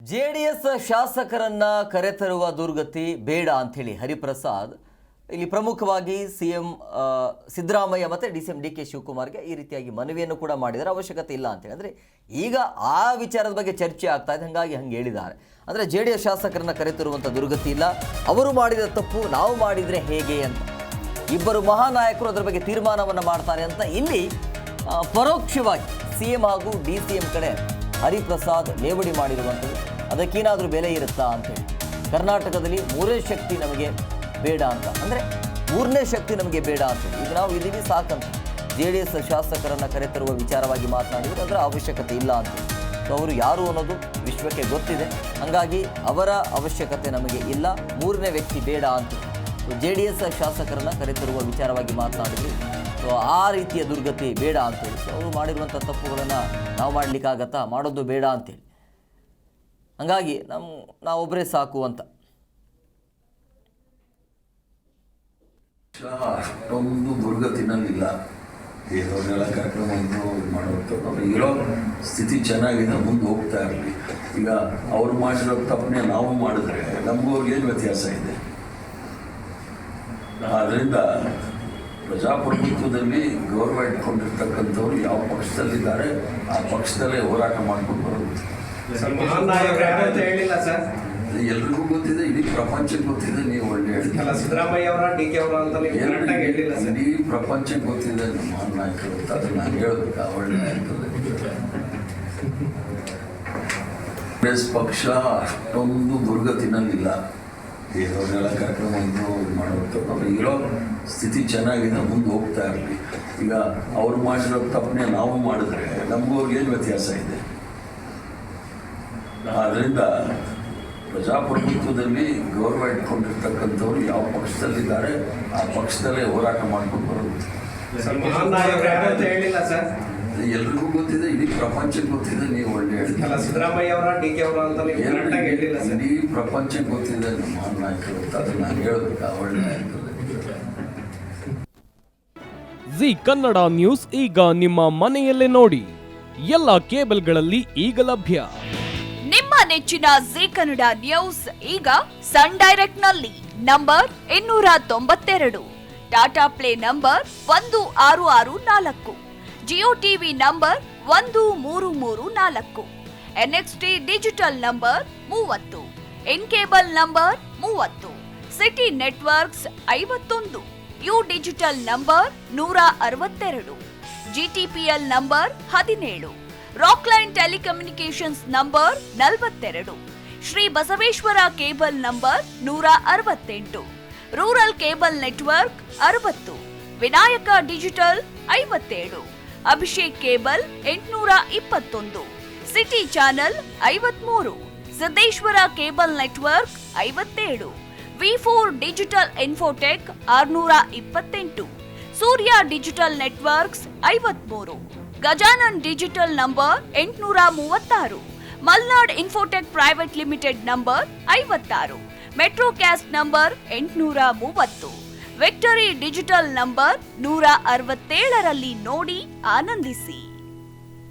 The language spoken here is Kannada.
ಜೆಡಿಎಸ್ ಶಾಸಕರನ್ನ ಕರೆತರುವ ದುರ್ಗತಿ ಬೇಡ ಅಂಥೇಳಿ ಹರಿಪ್ರಸಾದ್ ಇಲ್ಲಿ ಪ್ರಮುಖವಾಗಿ ಸಿಎಂ ಸಿದ್ದರಾಮಯ್ಯ ಮತ್ತು ಡಿಸಿಎಂ ಡಿ ಕೆ ಶಿವಕುಮಾರ್ಗೆ ಈ ರೀತಿಯಾಗಿ ಮನವಿಯನ್ನು ಕೂಡ ಮಾಡಿದ್ದಾರೆ. ಅವಶ್ಯಕತೆ ಇಲ್ಲ ಅಂತೇಳಿ ಅಂದರೆ ಈಗ ಆ ವಿಚಾರದ ಬಗ್ಗೆ ಚರ್ಚೆ ಆಗ್ತಾ ಇದೆ, ಹಾಗಾಗಿ ಹಂಗೆ ಹೇಳಿದ್ದಾರೆ. ಅಂದರೆ ಜೆಡಿಎಸ್ ಶಾಸಕರನ್ನ ಕರೆತರುವಂಥ ದುರ್ಗತಿ ಇಲ್ಲ, ಅವರು ಮಾಡಿದ ತಪ್ಪು ನಾವು ಮಾಡಿದರೆ ಹೇಗೆ ಅಂತ ಇಬ್ಬರು ಮಹಾನಾಯಕರು ಅದರ ಬಗ್ಗೆ ತೀರ್ಮಾನವನ್ನು ಮಾಡ್ತಾರೆ ಅಂತ ಇಲ್ಲಿ ಪರೋಕ್ಷವಾಗಿ ಸಿಎಂ ಹಾಗೂ ಡಿಸಿಎಂ ಕಡೆ ಹರಿಪ್ರಸಾದ್ ಲೇವಡಿ ಮಾಡಿರುವಂಥದ್ದು. ಅದಕ್ಕೇನಾದರೂ ಬೆಲೆ ಇರುತ್ತಾ ಅಂತೇಳಿ ಕರ್ನಾಟಕದಲ್ಲಿ ಮೂರನೇ ಶಕ್ತಿ ನಮಗೆ ಬೇಡ ಅಂತ, ಅಂದರೆ ಮೂರನೇ ಶಕ್ತಿ ನಮಗೆ ಬೇಡ ಅಂತೇಳಿ ಈಗ ನಾವು ಇದೀವಿ ಸಾಕಂತ ಜೆಡಿಎಸ್ ಶಾಸಕರನ್ನು ಕರೆತರುವ ವಿಚಾರವಾಗಿ ಮಾತನಾಡಿದರೆ ಅದರ ಅವಶ್ಯಕತೆ ಇಲ್ಲ ಅಂತೇಳಿ. ಸೊ ಅವರು ಯಾರು ಅನ್ನೋದು ವಿಶ್ವಕ್ಕೆ ಗೊತ್ತಿದೆ, ಹಾಗಾಗಿ ಅವರ ಅವಶ್ಯಕತೆ ನಮಗೆ ಇಲ್ಲ, ಮೂರನೇ ವ್ಯಕ್ತಿ ಬೇಡ ಅಂತೇಳಿ ಜೆಡಿಎಸ್ ಶಾಸಕರನ್ನು ಕರೆತರುವ ವಿಚಾರವಾಗಿ ಮಾತನಾಡಿದ್ರು. ಸೊ ಆ ರೀತಿಯ ದುರ್ಗತಿ ಬೇಡ ಅಂತೇಳಿ. ಸೊ ಅವರು ಮಾಡಿರುವಂಥ ತಪ್ಪುಗಳನ್ನು ನಾವು ಮಾಡಲಿಕ್ಕಾಗತ್ತಾ, ಮಾಡೋದು ಬೇಡ ಅಂತೇಳಿ. ಹಾಗಾಗಿ ನಾವೊಬ್ಬರೇ ಸಾಕು ಅಂತ. ಅಷ್ಟೊಂದು ದುರ್ಗತಿನಲ್ಲಿಲ್ಲ, ಬೇರೆಯವ್ರನ್ನೆಲ್ಲ ಕಾರ್ಯಕ್ರಮವನ್ನು ಮಾಡೋದು ಇರೋ ಸ್ಥಿತಿ ಚೆನ್ನಾಗಿದೆ, ಮುಂದೆ ಹೋಗ್ತಾ ಇರಲಿ. ಈಗ ಅವ್ರು ಮಾಡಿರೋ ತಪ್ಪನ್ನೇ ನಾವು ಮಾಡಿದ್ರೆ ನಮಗೂ ಅವ್ರಿಗೇನು ವ್ಯತ್ಯಾಸ ಇದೆ? ಆದ್ದರಿಂದ ಪ್ರಜಾಪ್ರಭುತ್ವದಲ್ಲಿ ಗೌರವ ಇಟ್ಕೊಂಡಿರ್ತಕ್ಕಂಥವ್ರು ಯಾವ ಪಕ್ಷದಲ್ಲಿದ್ದಾರೆ ಆ ಪಕ್ಷದಲ್ಲೇ ಹೋರಾಟ ಮಾಡ್ಕೊಂಡು ಬರೋದು. ಎಲ್ರಿಗೂ ಗೊತ್ತಿದೆ, ಇಡೀ ಪ್ರಪಂಚಕ್ಕೆ ಗೊತ್ತಿದೆ. ನೀವು ಒಳ್ಳೆ ಸಿದ್ದರಾಮಯ್ಯ ಅವರ ಡಿ ಕೆ ಅವರ ಅಂತ ಇಡೀ ಪ್ರಪಂಚಕ್ಕೆ ಗೊತ್ತಿದೆ ಮಹಾನ್ ನಾಯಕರು ಅಂತ. ಅದನ್ನ ನಾನು ಹೇಳಬೇಕಾ? ಒಳ್ಳೆ ನಾಯಕರು ಕಾಂಗ್ರೆಸ್ ಪಕ್ಷ ಅಷ್ಟೊಂದು ದುರ್ಗತಿನಲ್ಲಿಲ್ಲ, ಬೇರೆಯವ್ರನ್ನೆಲ್ಲ ಕಾರ್ಯಕ್ರಮವನ್ನು ಮಾಡೋದು ಇರೋ ಸ್ಥಿತಿ ಚೆನ್ನಾಗಿದೆ, ಮುಂದೆ ಹೋಗ್ತಾ ಇರಲಿ. ಈಗ ಅವ್ರು ಮಾಡಿರೋ ತಪ್ಪನ್ನೇ ನಾವು ಮಾಡಿದ್ರೆ ನಮಗೂ ಅವ್ರಿಗೇನು ವ್ಯತ್ಯಾಸ ಇದೆ? ಆದ್ದರಿಂದ ಪ್ರಜಾಪ್ರಭುತ್ವದಲ್ಲಿ ಗೌರವ ಇಟ್ಕೊಂಡಿರ್ತಕ್ಕಂಥವ್ರು ಯಾವ ಪಕ್ಷದಲ್ಲಿದ್ದಾರೆ ಆ ಪಕ್ಷದಲ್ಲೇ ಹೋರಾಟ ಮಾಡ್ಕೊಂಡು ಬರೋದು. ಎಲ್ರಿಗೂ ಗೊತ್ತಿದೆ, ಇಡೀ ಪ್ರಪಂಚಕ್ಕೆ ಗೊತ್ತಿದೆ. ನೀವು ಒಳ್ಳೆ ಸಿದ್ದರಾಮಯ್ಯ ಅವರ ಡಿ ಕೆ ಅವರ ಅಂತ ಇಡೀ ಪ್ರಪಂಚಕ್ಕೆ ಗೊತ್ತಿದೆ ಮಹಾನ್ ನಾಯಕರು ಅಂತ. ಅದನ್ನ ನಾನು ಹೇಳಬೇಕಾ? ಒಳ್ಳೆ ನಾಯಕರು. ಜಿ ಕನ್ನಡ ನ್ಯೂಸ್ ಈಗ ನಿಮ್ಮ ಮನೆಯಲ್ಲೇ ನೋಡಿ, ಎಲ್ಲ ಕೇಬಲ್ಗಳಲ್ಲಿ ಈಗ ಲಭ್ಯ. ನಿಮ್ಮ ನೆಚ್ಚಿನ ಜಿ ಕನ್ನಡ ನ್ಯೂಸ್ ಈಗ ಸನ್ ಡೈರೆಕ್ಟ್ ನಲ್ಲಿ number 292, Tata Play number 1664, Jio TV number 1334, NXT digital number 30, In cable number 30, City networks 51, U digital number 162, GTPL number 17, Rockline telecommunications number 42, Shri Basaveshwara cable number 168, rural cable network 60, Vinayaka digital 57, Abhishek cable 821, City channel 53, Siddeshwara cable network 57, V4 digital infotech 628, Surya digital networks 53, Gajanan digital number 836, Malnad infotech private limited number 56, Metrocast number 830, victory digital number 167ರಲ್ಲಿ ನೋಡಿ ಆನಂದಿಸಿ.